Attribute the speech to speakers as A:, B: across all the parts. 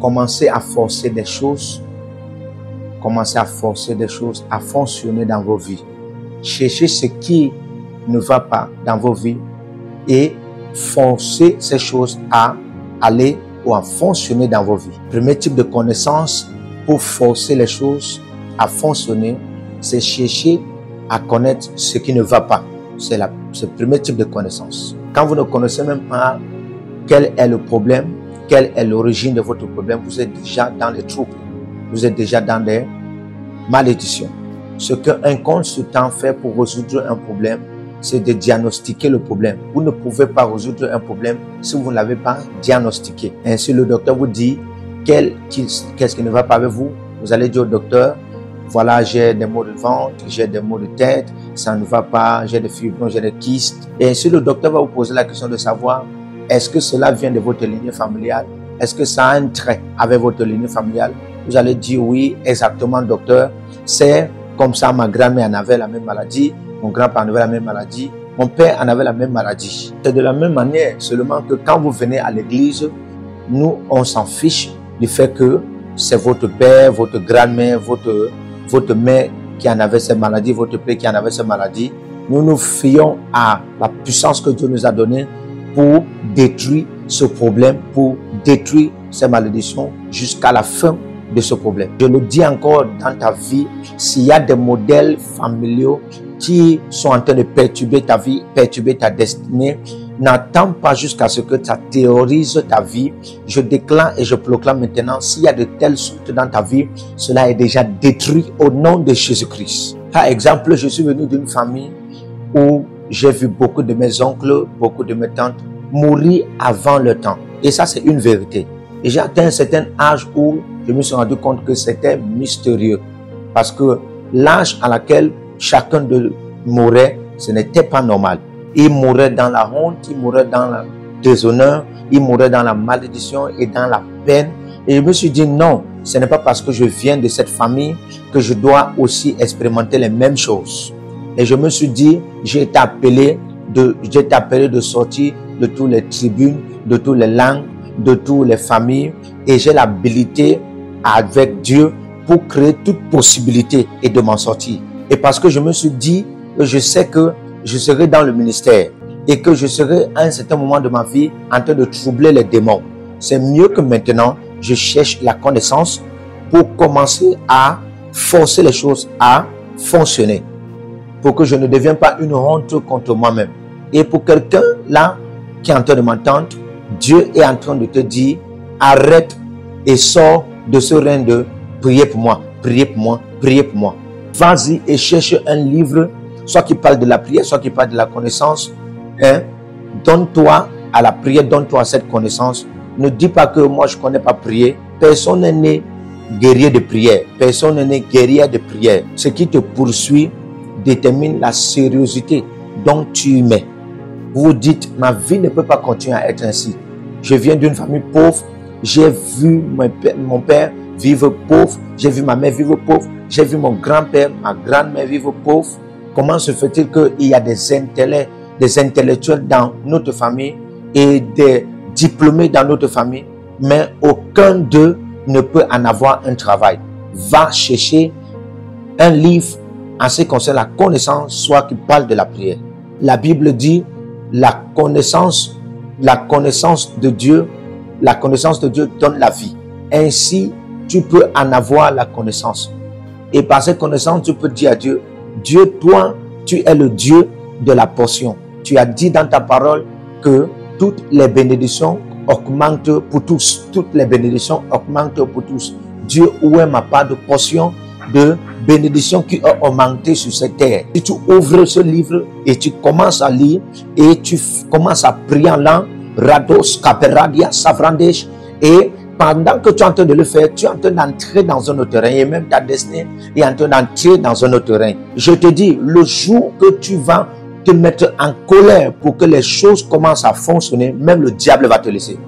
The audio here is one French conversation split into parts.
A: commencez à forcer des choses. Commencez à forcer des choses à fonctionner dans vos vies. Cherchez ce qui ne va pas dans vos vies et forcez ces choses à aller ou à fonctionner dans vos vies. Premier type de connaissance pour forcer les choses à fonctionner, c'est chercher à connaître ce qui ne va pas. C'est le premier type de connaissance. Quand vous ne connaissez même pas quel est le problème, quelle est l'origine de votre problème, vous êtes déjà dans les troubles. Vous êtes déjà dans des malédictions. Ce qu'un consultant fait pour résoudre un problème, c'est de diagnostiquer le problème. Vous ne pouvez pas résoudre un problème si vous ne l'avez pas diagnostiqué. Ainsi, le docteur vous dit qu'est-ce qui ne va pas avec vous. Vous allez dire au docteur, voilà, j'ai des maux de ventre, j'ai des maux de tête, ça ne va pas, j'ai des fibromes, j'ai des kystes. Et ainsi, le docteur va vous poser la question de savoir, est-ce que cela vient de votre lignée familiale? Est-ce que ça a un trait avec votre lignée familiale? Vous allez dire oui, exactement, docteur. C'est comme ça, ma grand-mère en avait la même maladie, mon grand-père en avait la même maladie, mon père en avait la même maladie. C'est de la même manière, seulement que quand vous venez à l'église, nous, on s'en fiche du fait que c'est votre père, votre grand-mère, votre mère qui en avait cette maladie, votre père qui en avait cette maladie. Nous nous fions à la puissance que Dieu nous a donnée pour détruire ce problème, pour détruire ces malédictions jusqu'à la fin de ce problème. Je le dis encore, dans ta vie, s'il y a des modèles familiaux qui sont en train de perturber ta vie, perturber ta destinée, n'attends pas jusqu'à ce que ça terrorise ta vie. Je déclare et je proclame maintenant, s'il y a de telles sortes dans ta vie, cela est déjà détruit au nom de Jésus-Christ. Par exemple, je suis venu d'une famille où j'ai vu beaucoup de mes oncles, beaucoup de mes tantes mourir avant le temps. Et ça, c'est une vérité. Et j'ai atteint un certain âge où je me suis rendu compte que c'était mystérieux. Parce que l'âge à laquelle chacun de mourait, ce n'était pas normal. Il mourait dans la honte, il mourait dans le déshonneur, il mourait dans la malédiction et dans la peine. Et je me suis dit non, ce n'est pas parce que je viens de cette famille que je dois aussi expérimenter les mêmes choses. Et je me suis dit, j'ai été appelé de sortir de toutes les tribunes, de toutes les langues, de toutes les familles. Et j'ai l'habilité avec Dieu pour créer toute possibilité et de m'en sortir. Et parce que je me suis dit que je sais que je serai dans le ministère et que je serai à un certain moment de ma vie en train de troubler les démons. C'est mieux que maintenant, je cherche la connaissance pour commencer à forcer les choses à fonctionner. Pour que je ne devienne pas une honte contre moi-même. Et pour quelqu'un là qui est en train de m'entendre, Dieu est en train de te dire, arrête et sors de ce règne de prier pour moi, prier pour moi, prier pour moi. Vas-y et cherche un livre, soit qui parle de la prière, soit qui parle de la connaissance. Donne-toi à la prière, donne-toi à cette connaissance. Ne dis pas que moi je ne connais pas prier. Personne n'est né guerrier de prière. Personne n'est né guerrière de prière. Ce qui te poursuit détermine la sérieuxité dont tu mets. Vous vous dites, ma vie ne peut pas continuer à être ainsi. Je viens d'une famille pauvre. J'ai vu mon père vivre pauvre. J'ai vu ma mère vivre pauvre. J'ai vu mon grand-père, ma grand-mère vivre pauvre. Comment se fait-il qu'il y a des intellectuels dans notre famille et des diplômés dans notre famille, mais aucun d'eux ne peut en avoir un travail? Va chercher un livre en ce qui concerne la connaissance, soit qui parle de la prière. La Bible dit la connaissance de Dieu donne la vie. Ainsi, tu peux en avoir la connaissance. Et par cette connaissance, tu peux dire à Dieu, Dieu, toi, tu es le Dieu de la portion. Tu as dit dans ta parole que toutes les bénédictions augmentent pour tous. Toutes les bénédictions augmentent pour tous. Dieu, où est ma part de portion de bénédictions qui ont augmenté sur cette terre? Si tu ouvres ce livre et tu commences à lire et tu commences à prier en langue, Rados, Kaperadia, Savrandesh, et pendant que tu es en train de le faire, tu es en train d'entrer dans un autre terrain et même ta destinée est en train d'entrer dans un autre terrain. Je te dis, le jour que tu vas te mettre en colère pour que les choses commencent à fonctionner, même le diable va te laisser.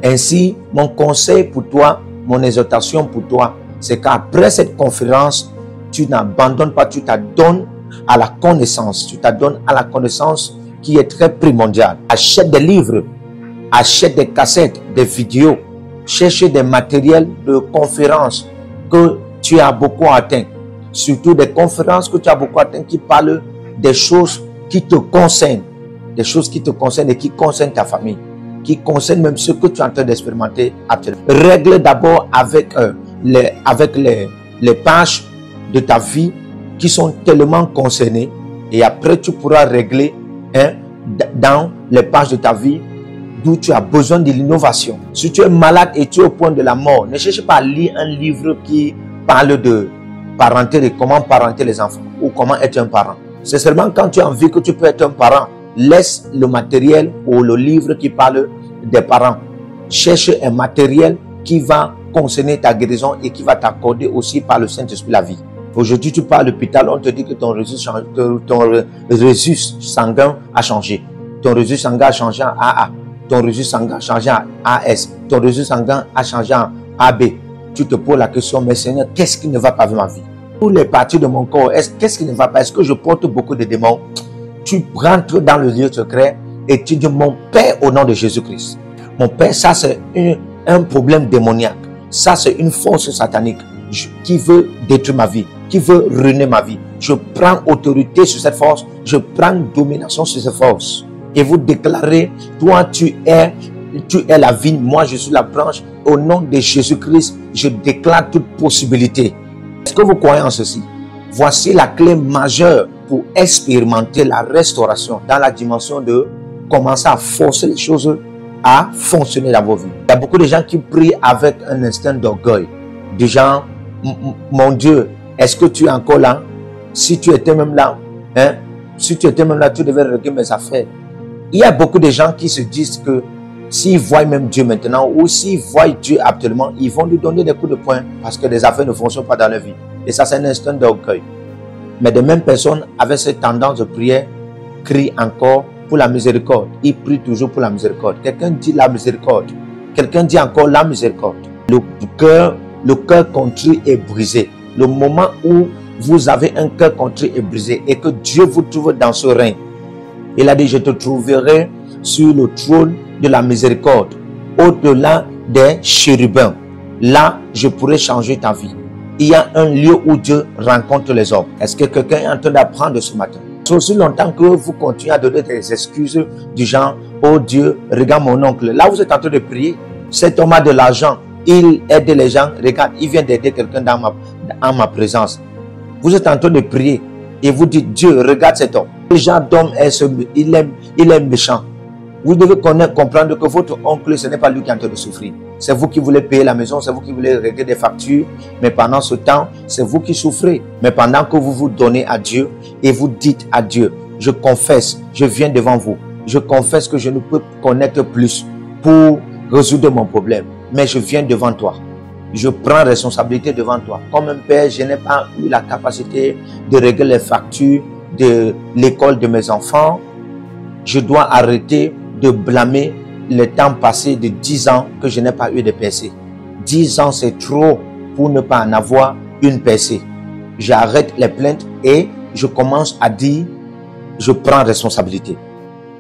A: Ainsi, mon conseil pour toi, mon exhortation pour toi, c'est qu'après cette conférence, tu n'abandonnes pas, tu t'adonnes à la connaissance. Tu t'adonnes à la connaissance qui est très primordiale. Achète des livres, achète des cassettes, des vidéos chercher des matériels de conférences que tu as beaucoup atteint. Surtout des conférences que tu as beaucoup atteint qui parlent des choses qui te concernent. Des choses qui te concernent et qui concernent ta famille. Qui concernent même ce que tu es en train d'expérimenter actuellement. Règle d'abord avec les pages de ta vie qui sont tellement concernées. Et après, tu pourras régler dans les pages de ta vie d'où tu as besoin de l'innovation. Si tu es malade et tu es au point de la mort, ne cherche pas à lire un livre qui parle de parenté, de comment parenter les enfants ou comment être un parent. C'est seulement quand tu as envie que tu peux être un parent. Laisse le matériel ou le livre qui parle des parents. Cherche un matériel qui va concerner ta guérison et qui va t'accorder aussi par le Saint-Esprit la vie. Aujourd'hui, tu pars à l'hôpital, on te dit que ton registre sanguin a changé. Ton registre sanguin a changé en AA. Ton registre sanguin a changé en AS. Ton registre sanguin a changé en AB. Tu te poses la question, mais Seigneur, qu'est-ce qui ne va pas avec ma vie? Pour les parties de mon corps, qu'est-ce qui ne va pas? Est-ce que je porte beaucoup de démons? Tu rentres dans le lieu secret et tu dis, mon Père, au nom de Jésus-Christ. Mon Père, ça c'est un problème démoniaque. Ça c'est une force satanique qui veut détruire ma vie, qui veut ruiner ma vie. Je prends autorité sur cette force, je prends domination sur cette force. Et vous déclarez, toi tu es la vigne, moi je suis la branche. Au nom de Jésus-Christ, je déclare toute possibilité. Est-ce que vous croyez en ceci? Voici la clé majeure pour expérimenter la restauration dans la dimension de commencer à forcer les choses à fonctionner dans vos vies. Il y a beaucoup de gens qui prient avec un instinct d'orgueil. Des gens, mon Dieu, est-ce que tu es encore là? Si tu étais même là, si tu étais même là, tu devais régler mes affaires. Il y a beaucoup de gens qui se disent que s'ils voient même Dieu maintenant ou s'ils voient Dieu actuellement, ils vont lui donner des coups de poing parce que les affaires ne fonctionnent pas dans leur vie. Et ça, c'est un instinct d'orgueil. Mais de mêmes personnes avec cette tendance de prière crient encore pour la miséricorde. Ils prient toujours pour la miséricorde. Quelqu'un dit la miséricorde. Quelqu'un dit encore la miséricorde. Le cœur contrit et brisé. Le moment où vous avez un cœur contrit et brisé et que Dieu vous trouve dans ce règne. Il a dit, je te trouverai sur le trône de la miséricorde, au-delà des chérubins. Là, je pourrai changer ta vie. Il y a un lieu où Dieu rencontre les hommes. Est-ce que quelqu'un est en train d'apprendre ce matin? C'est aussi longtemps que vous continuez à donner des excuses du genre, oh Dieu, regarde mon oncle. Là, vous êtes en train de prier. Cet homme a de l'argent. Il aide les gens. Regarde, il vient d'aider quelqu'un en ma présence. Vous êtes en train de prier et vous dites, Dieu, regarde cet homme. Le genre d'homme, il est méchant. Vous devez comprendre que votre oncle, ce n'est pas lui qui est en train de souffrir. C'est vous qui voulez payer la maison, c'est vous qui voulez régler des factures. Mais pendant ce temps, c'est vous qui souffrez. Mais pendant que vous vous donnez à Dieu et vous dites à Dieu, je confesse, je viens devant vous. Je confesse que je ne peux connaître plus pour résoudre mon problème. Mais je viens devant toi. Je prends responsabilité devant toi. Comme un père, je n'ai pas eu la capacité de régler les factures de l'école de mes enfants. Je dois arrêter de blâmer le temps passé de 10 ans que je n'ai pas eu de percée. 10 ans, c'est trop pour ne pas en avoir une percée. J'arrête les plaintes et je commence à dire, je prends responsabilité.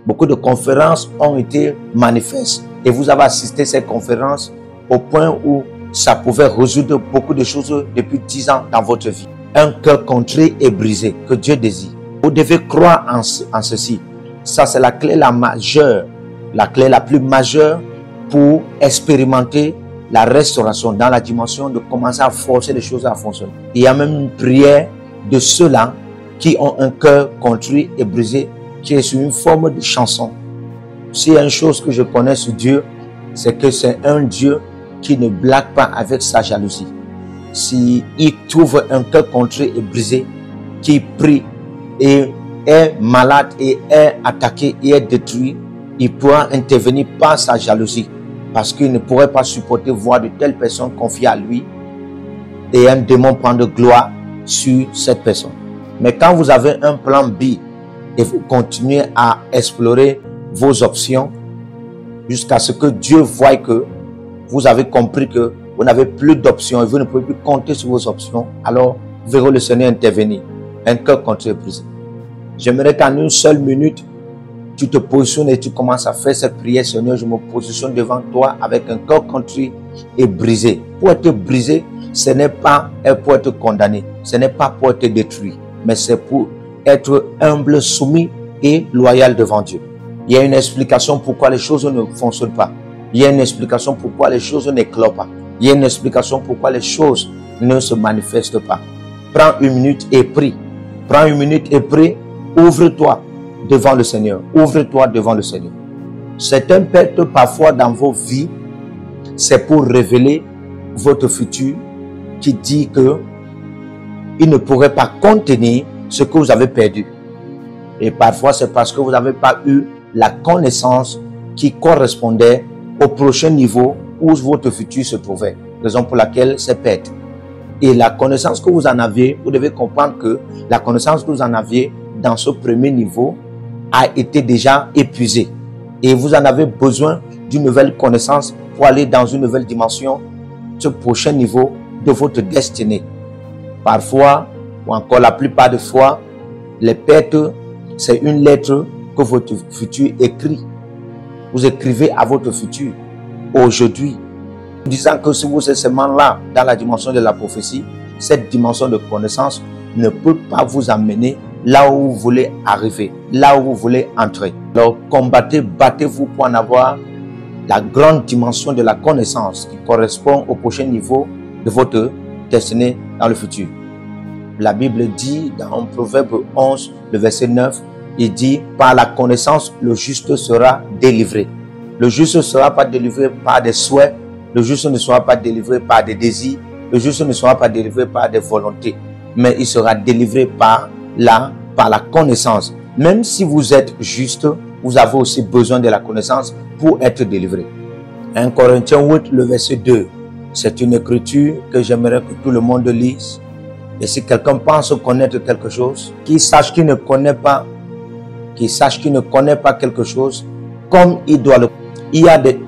A: Beaucoup de conférences ont été manifestes et vous avez assisté à ces conférences au point où ça pouvait résoudre beaucoup de choses depuis 10 ans dans votre vie. Un cœur contrit et brisé que Dieu désire. Vous devez croire en ceci. Ça, c'est la clé majeure, la clé la plus majeure pour expérimenter la restauration dans la dimension de commencer à forcer les choses à fonctionner. Il y a même une prière de ceux-là qui ont un cœur contrit et brisé qui est sous une forme de chanson. S'il y a une chose que je connais sur Dieu, c'est que c'est un Dieu qui ne blague pas avec sa jalousie. S'il trouve un cœur contrit et brisé, qui prie et est malade et est attaqué et est détruit, il pourra intervenir par sa jalousie parce qu'il ne pourrait pas supporter voir de telles personnes confiées à lui et un démon prendre gloire sur cette personne. Mais quand vous avez un plan B et vous continuez à explorer vos options jusqu'à ce que Dieu voie que vous avez compris que vous n'avez plus d'options et vous ne pouvez plus compter sur vos options, alors vous verrez le Seigneur intervenir. Un cœur contrit et brisé. J'aimerais qu'en une seule minute, tu te positionnes et tu commences à faire cette prière. Seigneur, je me positionne devant toi avec un cœur country est brisé. Pour être brisé, ce n'est pas pour être condamné, ce n'est pas pour être détruit, mais c'est pour être humble, soumis et loyal devant Dieu. Il y a une explication pourquoi les choses ne fonctionnent pas. Il y a une explication pourquoi les choses n'éclosent pas. Il y a une explication pourquoi les choses ne se manifestent pas. Prends une minute et prie. Prends une minute et prie. Ouvre-toi devant le Seigneur. Ouvre-toi devant le Seigneur. Certaines pertes parfois dans vos vies, c'est pour révéler votre futur qui dit que il ne pourrait pas contenir ce que vous avez perdu. Et parfois, c'est parce que vous n'avez pas eu la connaissance qui correspondait au prochain niveau où votre futur se trouvait. Raison pour laquelle c'est perte. Et la connaissance que vous en aviez, vous devez comprendre que la connaissance que vous en aviez dans ce premier niveau a été déjà épuisée. Et vous en avez besoin d'une nouvelle connaissance pour aller dans une nouvelle dimension, ce prochain niveau de votre destinée. Parfois, ou encore la plupart des fois, les pertes, c'est une lettre que votre futur écrit. Vous écrivez à votre futur aujourd'hui, disant que si vous êtes seulement là, dans la dimension de la prophétie, cette dimension de connaissance ne peut pas vous amener là où vous voulez arriver, là où vous voulez entrer. Alors combattez, battez-vous pour en avoir la grande dimension de la connaissance qui correspond au prochain niveau de votre destinée dans le futur. La Bible dit dans Proverbe 11, le verset 9, il dit, par la connaissance, le juste sera délivré. Le juste ne sera pas délivré par des souhaits, le juste ne sera pas délivré par des désirs, le juste ne sera pas délivré par des volontés, mais il sera délivré par la connaissance. Même si vous êtes juste, vous avez aussi besoin de la connaissance pour être délivré. 1 Corinthiens 8, le verset 2, c'est une écriture que j'aimerais que tout le monde lise. Et si quelqu'un pense connaître quelque chose, qu'il sache qu'il ne connaît pas, quelque chose comme il doit le connaître.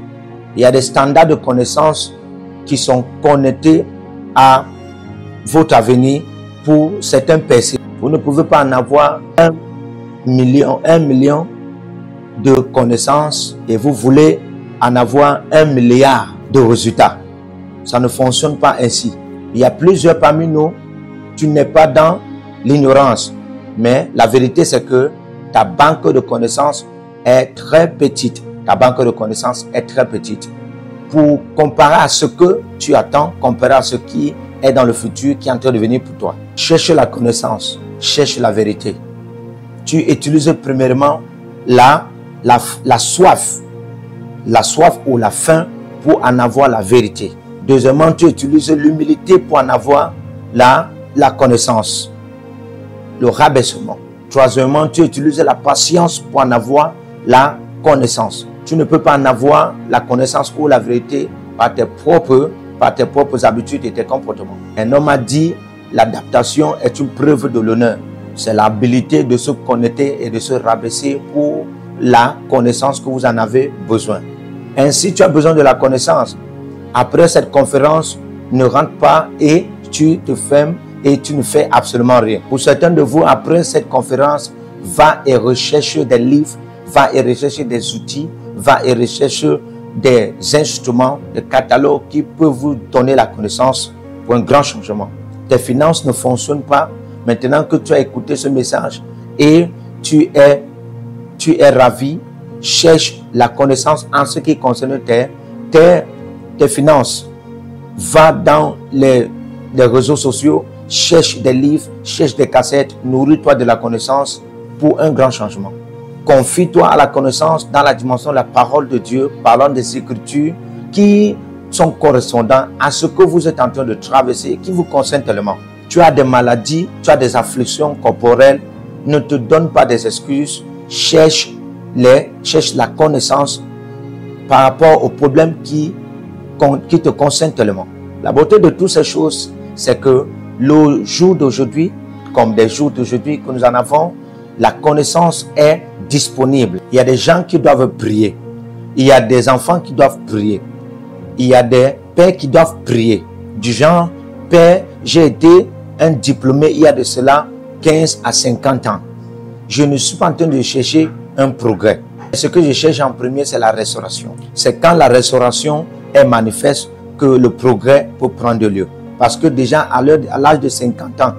A: Il y a des standards de connaissance qui sont connectés à votre avenir pour certains personnes. Vous ne pouvez pas en avoir 1 million de connaissances et vous voulez en avoir 1 milliard de résultats. Ça ne fonctionne pas ainsi. Il y a plusieurs parmi nous, tu n'es pas dans l'ignorance. Mais la vérité, c'est que ta banque de connaissances est très petite. Ta banque de connaissances est très petite. Pour comparer à ce que tu attends, comparer à ce qui est dans le futur, qui est en train de venir pour toi. Cherche la connaissance, cherche la vérité. Tu utilises premièrement la soif ou la faim pour en avoir la vérité. Deuxièmement, tu utilises l'humilité pour en avoir la connaissance, le rabaissement. Troisièmement, tu utilises la patience pour en avoir la connaissance. Tu ne peux pas en avoir la connaissance ou la vérité par tes propres habitudes et tes comportements. Un homme a dit, l'adaptation est une preuve de l'honneur. C'est l'habilité de se connecter et de se rabaisser pour la connaissance que vous en avez besoin. Ainsi, tu as besoin de la connaissance. Après cette conférence, ne rentre pas et tu te fermes et tu ne fais absolument rien. Pour certains de vous, après cette conférence, va et recherche des livres, va et recherche des outils, va et recherche des instruments, des catalogues qui peuvent vous donner la connaissance pour un grand changement. Tes finances ne fonctionnent pas. Maintenant que tu as écouté ce message et tu es ravi, cherche la connaissance en ce qui concerne tes finances. Va dans les réseaux sociaux, cherche des livres, cherche des cassettes, nourris-toi de la connaissance pour un grand changement. Confie-toi à la connaissance dans la dimension de la parole de Dieu, parlant des Écritures qui sont correspondants à ce que vous êtes en train de traverser, qui vous concerne tellement. Tu as des maladies, tu as des afflictions corporelles, ne te donne pas des excuses, cherche la connaissance par rapport aux problèmes qui te concernent tellement. La beauté de toutes ces choses, c'est que le jour d'aujourd'hui, comme des jours d'aujourd'hui que nous en avons, la connaissance est disponible. Il y a des gens qui doivent prier. Il y a des enfants qui doivent prier. Il y a des pères qui doivent prier. Du genre, père, j'ai été un diplômé il y a de cela 15 à 50 ans. Je ne suis pas en train de chercher un progrès. Ce que je cherche en premier, c'est la restauration. C'est quand la restauration est manifeste que le progrès peut prendre lieu. Parce que déjà à l'âge de 50 ans,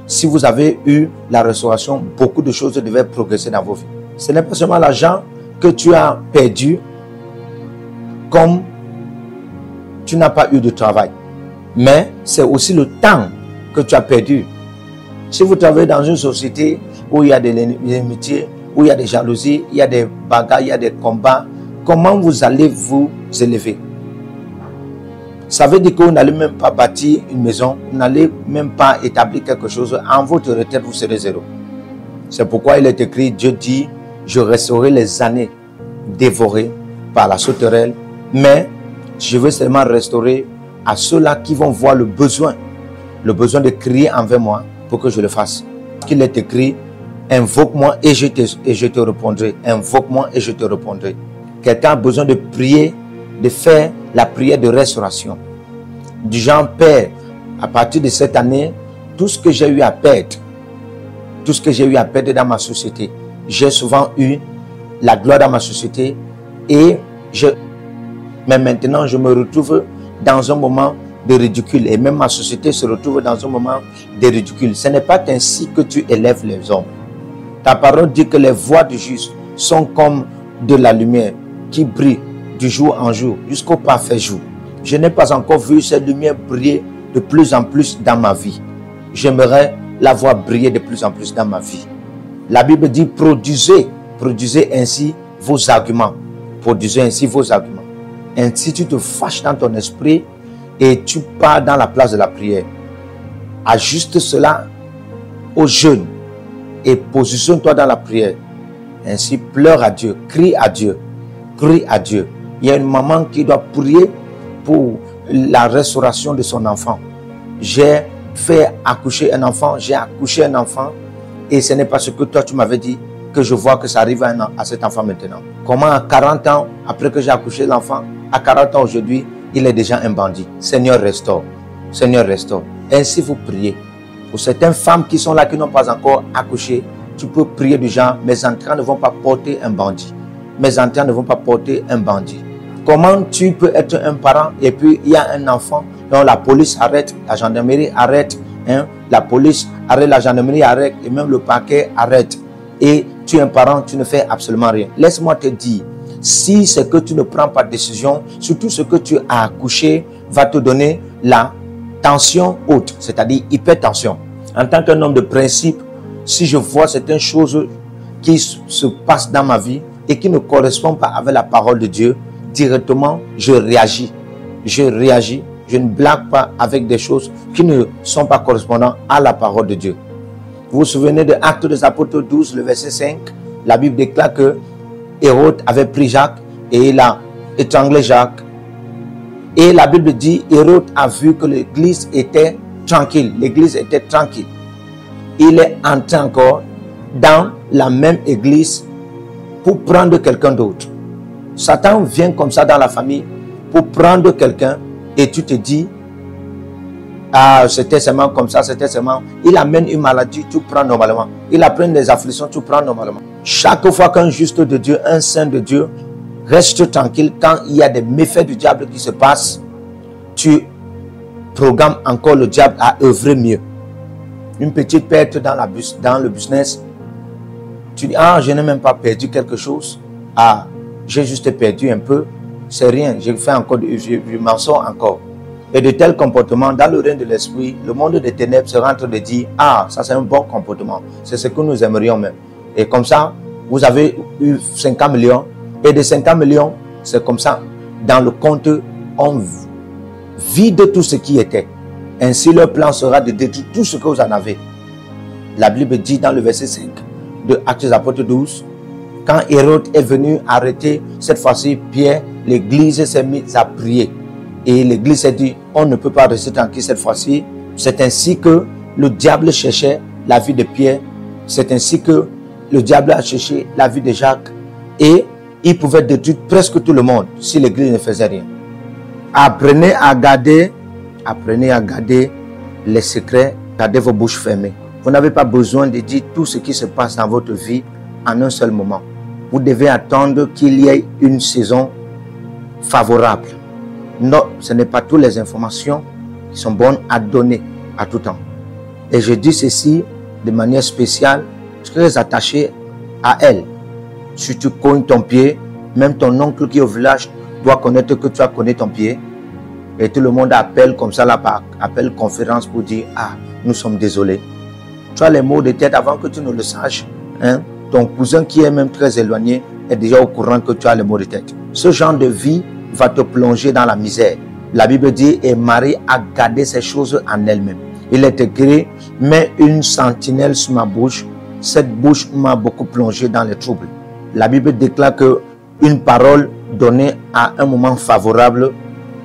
A: si vous avez eu la restauration, beaucoup de choses devaient progresser dans vos vies. Ce n'est pas seulement l'argent que tu as perdu, comme tu n'as pas eu de travail, mais c'est aussi le temps que tu as perdu. Si vous travaillez dans une société où il y a des inimitiés, où il y a des jalousies, il y a des bagarres, il y a des combats, comment vous allez vous élever? Ça veut dire que vous n'allez même pas bâtir une maison, vous n'allez même pas établir quelque chose. En votre retraite, vous serez zéro. C'est pourquoi il est écrit, Dieu dit, je restaurerai les années dévorées par la sauterelle, mais je veux seulement restaurer à ceux-là qui vont voir le besoin de crier envers moi pour que je le fasse. Qu'il est écrit, invoque-moi et je te répondrai. Invoque-moi et je te répondrai. Quelqu'un a besoin de prier, de faire la prière de restauration. Du genre, Père, à partir de cette année, tout ce que j'ai eu à perdre, tout ce que j'ai eu à perdre dans ma société, j'ai souvent eu la gloire dans ma société mais maintenant je me retrouve dans un moment de ridicule et même ma société se retrouve dans un moment de ridicule. Ce n'est pas ainsi que tu élèves les hommes. Ta parole dit que les voies du juste sont comme de la lumière qui brille du jour en jour jusqu'au parfait jour. Je n'ai pas encore vu cette lumière briller de plus en plus dans ma vie. J'aimerais la voir briller de plus en plus dans ma vie. La Bible dit produisez ainsi vos arguments. Produisez ainsi vos arguments. Ainsi tu te fâches dans ton esprit et tu pars dans la place de la prière. Ajuste cela au jeûne et positionne-toi dans la prière. Ainsi pleure à Dieu, crie à Dieu, crie à Dieu. Il y a une maman qui doit prier pour la restauration de son enfant. J'ai fait accoucher un enfant, j'ai accouché un enfant et ce n'est pas ce que toi tu m'avais dit que je vois que ça arrive à cet enfant maintenant. Comment à 40 ans, après que j'ai accouché l'enfant, à 40 ans aujourd'hui, il est déjà un bandit. Seigneur, restaure. Seigneur, restaure. Ainsi vous priez. Pour certaines femmes qui sont là, qui n'ont pas encore accouché, tu peux prier du genre, mes entrailles ne vont pas porter un bandit. Mes entrailles ne vont pas porter un bandit. Comment tu peux être un parent et puis il y a un enfant dont la police arrête, la gendarmerie arrête, la police arrête, la gendarmerie arrête et même le parquet arrête. Et tu es un parent, tu ne fais absolument rien. Laisse-moi te dire, si c'est que tu ne prends pas de décision, surtout ce que tu as accouché va te donner la tension haute, c'est-à-dire hypertension. En tant qu'un homme de principe, si je vois certaines choses qui se passent dans ma vie et qui ne correspondent pas avec la parole de Dieu, directement, je réagis. Je réagis. Je ne blague pas avec des choses qui ne sont pas correspondantes à la parole de Dieu. Vous vous souvenez de Actes des Apôtres 12, le verset 5. La Bible déclare que Hérode avait pris Jacques et il a étranglé Jacques. Et la Bible dit, Hérode a vu que l'église était tranquille. L'église était tranquille. Il est entré encore dans la même église pour prendre quelqu'un d'autre. Satan vient comme ça dans la famille pour prendre quelqu'un et tu te dis, ah, c'était seulement comme ça, c'était seulement. Il amène une maladie, tu prends normalement. Il apprend des afflictions, tu prends normalement. Chaque fois qu'un juste de Dieu, un saint de Dieu, reste tranquille, quand il y a des méfaits du diable qui se passent, tu programmes encore le diable à œuvrer mieux. Une petite perte dans le business, tu dis, ah, je n'ai même pas perdu quelque chose. Ah, j'ai juste perdu un peu, c'est rien, j'ai fait encore, je m'en sors encore. Et de tels comportements, dans le règne de l'esprit, le monde des ténèbres sera en train de dire, ah, ça c'est un bon comportement, c'est ce que nous aimerions même. Et comme ça, vous avez eu 50 millions, et de 50 millions, c'est comme ça, dans le compte, on vide tout ce qui était. Ainsi, leur plan sera de détruire tout ce que vous en avez. La Bible dit dans le verset 5 de Actes des Apôtres 12, quand Hérode est venu arrêter, cette fois-ci, Pierre, l'église s'est mise à prier. Et l'église s'est dit, on ne peut pas rester tranquille cette fois-ci. C'est ainsi que le diable cherchait la vie de Pierre. C'est ainsi que le diable a cherché la vie de Jacques. Et il pouvait détruire presque tout le monde si l'église ne faisait rien. Apprenez à garder les secrets, gardez vos bouches fermées. Vous n'avez pas besoin de dire tout ce qui se passe dans votre vie en un seul moment. Vous devez attendre qu'il y ait une saison favorable. non, ce n'est pas toutes les informations qui sont bonnes à donner à tout temps. Et je dis ceci de manière spéciale, très attaché à elle. Si tu cognes ton pied, même ton oncle qui est au village doit connaître que tu as cogné ton pied. Et tout le monde appelle comme ça là, appelle conférence pour dire, ah, nous sommes désolés. Tu as les maux de tête avant que tu ne le saches. Hein? Ton cousin qui est même très éloigné est déjà au courant que tu as les maux de tête. Ce genre de vie va te plonger dans la misère. La Bible dit, et Marie a gardé ces choses en elle-même. Il est écrit, mets une sentinelle sur ma bouche. Cette bouche m'a beaucoup plongé dans les troubles. La Bible déclare que une parole donnée à un moment favorable,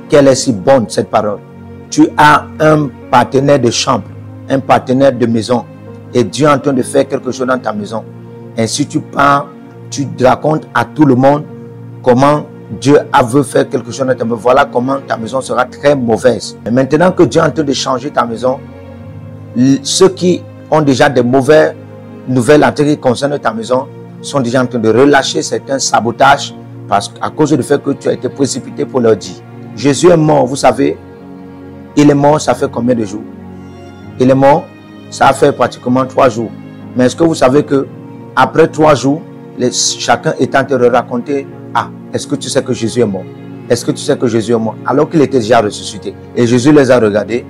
A: qu'elle est si bonne cette parole. Tu as un partenaire de chambre, un partenaire de maison, et Dieu est en train de faire quelque chose dans ta maison. Ainsi tu pars, tu racontes à tout le monde comment Dieu veut faire quelque chose dans ta maison. Voilà comment ta maison sera très mauvaise. Et maintenant que Dieu est en train de changer ta maison, ceux qui ont déjà des mauvaises nouvelles en ce qui concerne ta maison sont déjà en train de relâcher certains sabotages à cause du fait que tu as été précipité pour leur dire. Jésus est mort, vous savez, il est mort, ça fait combien de jours? Il est mort, ça a fait pratiquement 3 jours. Mais est-ce que vous savez que après 3 jours, chacun est en train de raconter, ah, est-ce que tu sais que Jésus est mort? Est-ce que tu sais que Jésus est mort? Alors qu'il était déjà ressuscité. Et Jésus les a regardés.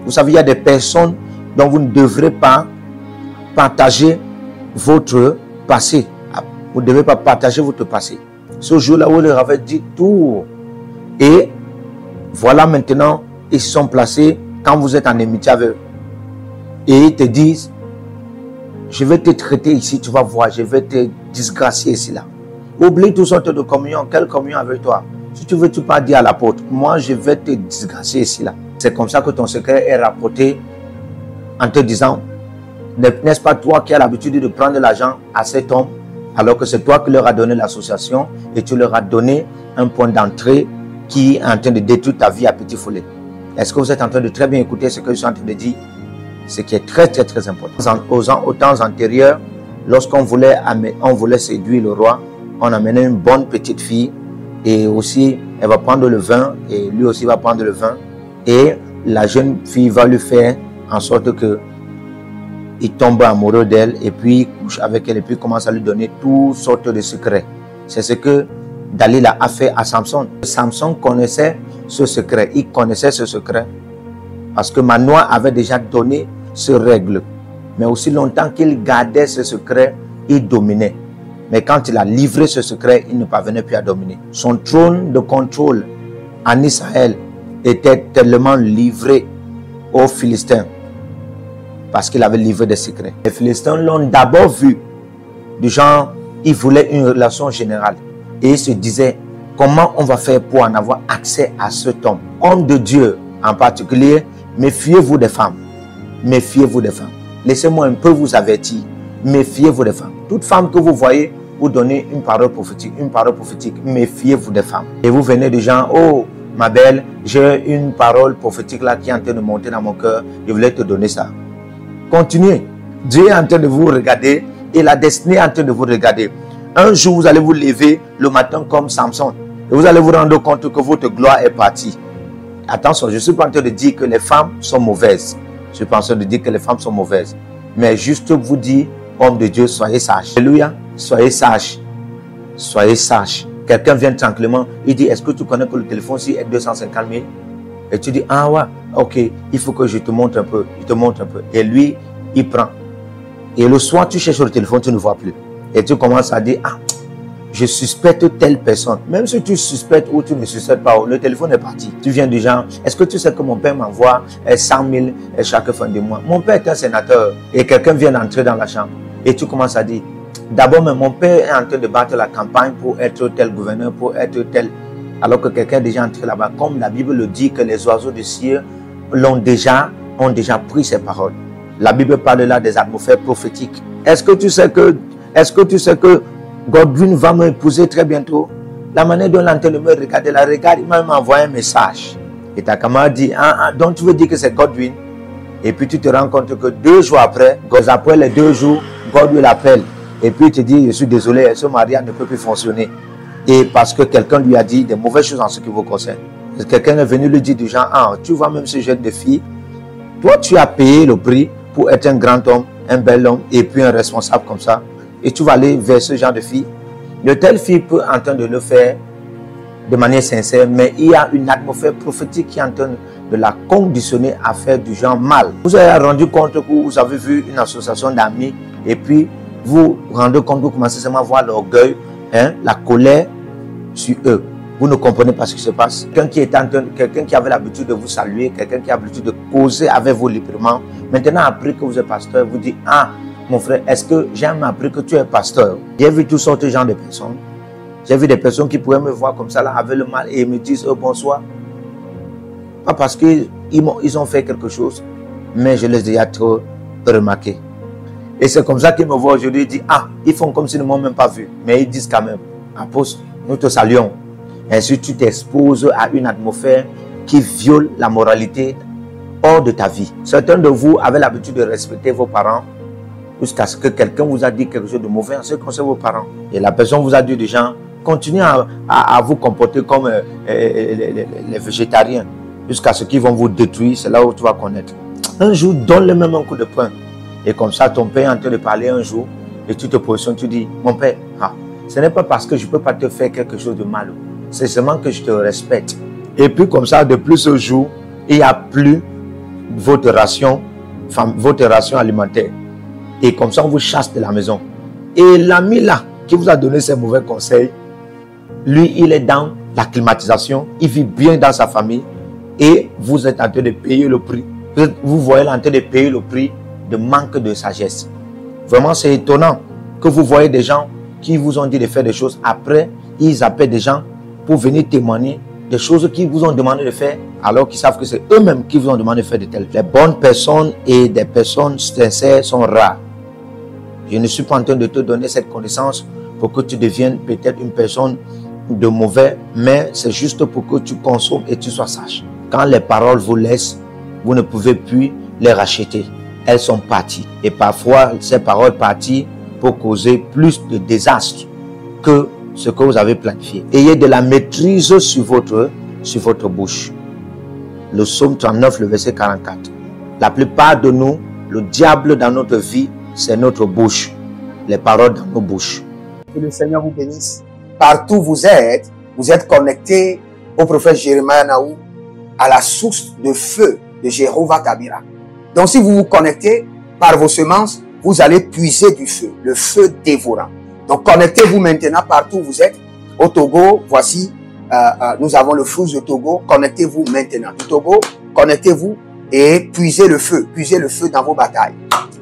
A: Vous savez, il y a des personnes dont vous ne devrez pas partager votre passé. Vous ne devez pas partager votre passé. Ce jour-là, vous leur avez dit tout. Et voilà maintenant, ils sont placés quand vous êtes en amitié avec eux. Et ils te disent, je vais te traiter ici, tu vas voir, je vais te disgracier ici là. Oublie toutes sortes de communion. Quelle communion avec toi? Si tu veux, tu peux dire à l'apôtre, moi je vais te disgracier ici là. C'est comme ça que ton secret est rapporté en te disant, n'est-ce pas toi qui as l'habitude de prendre l'argent à cet homme, alors que c'est toi qui leur as donné l'association et tu leur as donné un point d'entrée qui est en train de détruire ta vie à petit foulée. Est-ce que vous êtes en train de très bien écouter ce que je suis en train de dire? Ce qui est très très très important. Aux temps antérieurs, lorsqu'on voulait séduire le roi, on amenait une bonne petite fille et aussi elle va prendre le vin et lui aussi va prendre le vin et la jeune fille va lui faire en sorte que il tombe amoureux d'elle et puis il couche avec elle et puis commence à lui donner toutes sortes de secrets. C'est ce que Dalila a fait à Samson. Samson connaissait ce secret. Il connaissait ce secret parce que Manoah avait déjà donné ce règle. Mais aussi longtemps qu'il gardait ce secret, il dominait. Mais quand il a livré ce secret, il ne parvenait plus à dominer. Son trône de contrôle en Israël était tellement livré aux Philistins parce qu'il avait livré des secrets. Les Philistins l'ont d'abord vu du genre, ils voulaient une relation générale. Et ils se disaient, comment on va faire pour en avoir accès à cet homme? Homme de Dieu en particulier, méfiez-vous des femmes. Méfiez-vous des femmes. Laissez-moi un peu vous avertir. Méfiez-vous des femmes. Toute femme que vous voyez, vous donnez une parole prophétique. Une parole prophétique. Méfiez-vous des femmes. Et vous venez de gens, oh, ma belle, j'ai une parole prophétique là qui est en train de monter dans mon cœur. Je voulais te donner ça. Continuez. Dieu est en train de vous regarder et la destinée est en train de vous regarder. Un jour, vous allez vous lever le matin comme Samson. Et vous allez vous rendre compte que votre gloire est partie. Attention, je ne suis pas en train de dire que les femmes sont mauvaises. Je suis pas en train de dire que les femmes sont mauvaises. Mais juste vous dire, homme de Dieu, soyez sages. Alléluia. Soyez sages. Soyez sages. Quelqu'un vient tranquillement, il dit, est-ce que tu connais que le téléphone-ci est 250 000? Et tu dis, ah ouais, ok, il faut que je te montre un peu. Il te montre un peu. Et lui, il prend. Et le soir, tu cherches sur le téléphone, tu ne vois plus. Et tu commences à dire, ah, je suspecte telle personne. Même si tu suspectes ou tu ne suspectes pas, le téléphone est parti. Tu viens du genre, est-ce que tu sais que mon père m'envoie 100 000 chaque fin de mois? Mon père est un sénateur. Et quelqu'un vient d'entrer dans la chambre. Et tu commences à dire, d'abord, mais mon père est en train de battre la campagne pour être tel gouverneur, pour être tel. Alors que quelqu'un est déjà entré là-bas. Comme la Bible le dit, que les oiseaux du ciel ont déjà pris ces paroles. La Bible parle là des atmosphères prophétiques. Est-ce que tu sais que Godwin va m'épouser très bientôt? La manière dont l'antenne me regarde, la regarde, il m'a même envoyé un message. Et ta camarade dit, donc tu veux dire que c'est Godwin? Et puis tu te rends compte que 2 jours après les 2 jours, Godwin l'appelle. Et puis il te dit, je suis désolé, ce mariage ne peut plus fonctionner. Et parce que quelqu'un lui a dit des mauvaises choses en ce qui vous concerne. Quelqu'un est venu lui dire du genre, ah, tu vois même ce jeune de fille, toi tu as payé le prix pour être un grand homme, un bel homme et puis un responsable comme ça. Et tu vas aller vers ce genre de fille. De telle fille peut en train de le faire de manière sincère, mais il y a une atmosphère prophétique qui est en train de la conditionner à faire du genre mal. Vous avez rendu compte que vous avez vu une association d'amis et puis vous vous rendez compte que vous commencez seulement à voir l'orgueil, la colère sur eux. Vous ne comprenez pas ce qui se passe. Quelqu'un qui avait l'habitude de vous saluer, quelqu'un qui a l'habitude de causer avec vous librement, maintenant après que vous êtes pasteur, vous dit, ah, mon frère, est-ce que j'ai appris que tu es pasteur? J'ai vu toutes sortes de gens de personnes. J'ai vu des personnes qui pourraient me voir comme ça, là, avec le mal, et me disent bonsoir. Pas parce qu'ils ont fait quelque chose, mais je les ai trop remarqués. Et c'est comme ça qu'ils me voient aujourd'hui et disent, ah, ils font comme s'ils ne m'ont même pas vu. Mais ils disent quand même, apôtre, nous te saluons. Ainsi, tu t'exposes à une atmosphère qui viole la moralité hors de ta vie. Certains de vous avaient l'habitude de respecter vos parents jusqu'à ce que quelqu'un vous a dit quelque chose de mauvais en ce qui concerne vos parents. Et la personne vous a dit des gens, continuez à vous comporter comme les végétariens jusqu'à ce qu'ils vont vous détruire. C'est là où tu vas connaître. Un jour, donne le même un coup de poing. Et comme ça, ton père est en train de parler un jour et tu te positionnes, tu dis, mon père, ce n'est pas parce que je ne peux pas te faire quelque chose de mal. C'est seulement que je te respecte. Et puis comme ça, depuis ce jour, il n'y a plus votre ration alimentaire. Et comme ça, on vous chasse de la maison. Et l'ami là, qui vous a donné ces mauvais conseils, lui, il est dans la climatisation, il vit bien dans sa famille et vous êtes en train de payer le prix. Vous voyez en train de payer le prix de manque de sagesse. Vraiment, c'est étonnant que vous voyez des gens qui vous ont dit de faire des choses. Après, ils appellent des gens pour venir témoigner des choses qu'ils vous ont demandé de faire, alors qu'ils savent que c'est eux-mêmes qui vous ont demandé de faire de telles. Les bonnes personnes et des personnes sincères sont rares. Je ne suis pas en train de te donner cette connaissance pour que tu deviennes peut-être une personne de mauvais, mais c'est juste pour que tu consommes et tu sois sage. Quand les paroles vous laissent, vous ne pouvez plus les racheter. Elles sont parties. Et parfois, ces paroles parties pour causer plus de désastres que ce que vous avez planifié. Ayez de la maîtrise sur votre bouche. Le psaume 39, le verset 44. La plupart de nous, le diable dans notre vie, c'est notre bouche. Les paroles dans nos bouches.
B: Que le Seigneur vous bénisse. Partout où vous êtes connectés au prophète Jérémie Naou, à la source de feu de Jéhovah Tabira. Donc si vous vous connectez par vos semences, vous allez puiser du feu, le feu dévorant. Donc connectez-vous maintenant partout où vous êtes. Au Togo, voici, nous avons le flux de Togo. Connectez-vous maintenant. Du Togo, connectez-vous et puisez le feu dans vos batailles.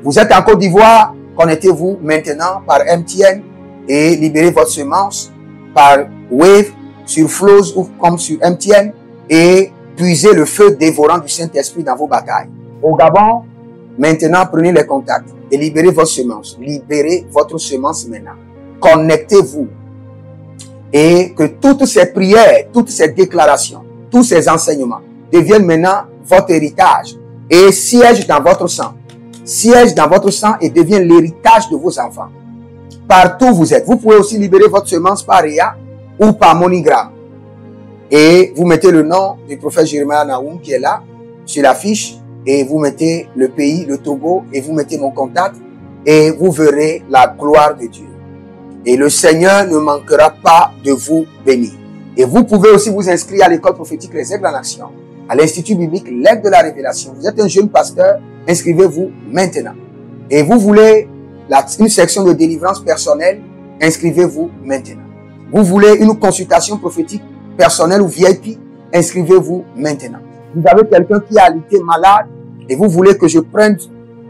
B: Vous êtes en Côte d'Ivoire, connectez-vous maintenant par MTN et libérez votre semence par Wave sur Flows ou comme sur MTN et puisez le feu dévorant du Saint-Esprit dans vos batailles. Au Gabon, maintenant prenez les contacts et libérez votre semence. Libérez votre semence maintenant. Connectez-vous et que toutes ces prières, toutes ces déclarations, tous ces enseignements deviennent maintenant votre héritage et siègent dans votre sang. Siège dans votre sang et devient l'héritage de vos enfants. Partout où vous êtes. Vous pouvez aussi libérer votre semence par Réa ou par MoneyGram. Et vous mettez le nom du prophète Jérémie Naoum qui est là, sur l'affiche, et vous mettez le pays, le Togo, et vous mettez mon contact, et vous verrez la gloire de Dieu. Et le Seigneur ne manquera pas de vous bénir. Et vous pouvez aussi vous inscrire à l'école prophétique Les Aigles en Action, à l'Institut biblique L'Aigle de la Révélation. Vous êtes un jeune pasteur, inscrivez-vous maintenant. Et vous voulez une section de délivrance personnelle, inscrivez-vous maintenant. Vous voulez une consultation prophétique personnelle ou VIP, inscrivez-vous maintenant. Vous avez quelqu'un qui a été malade et vous voulez que je prenne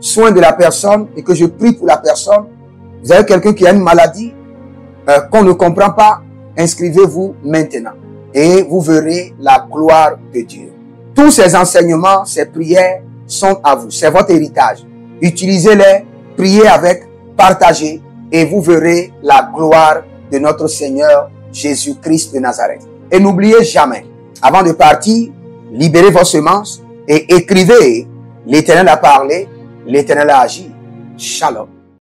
B: soin de la personne et que je prie pour la personne. Vous avez quelqu'un qui a une maladie qu'on ne comprend pas, inscrivez-vous maintenant. Et vous verrez la gloire de Dieu. Tous ces enseignements, ces prières sont à vous. C'est votre héritage. Utilisez-les, priez avec, partagez et vous verrez la gloire de notre Seigneur Jésus-Christ de Nazareth. Et n'oubliez jamais, avant de partir, libérez vos semences et écrivez, l'Éternel a parlé, l'Éternel a agi. Shalom.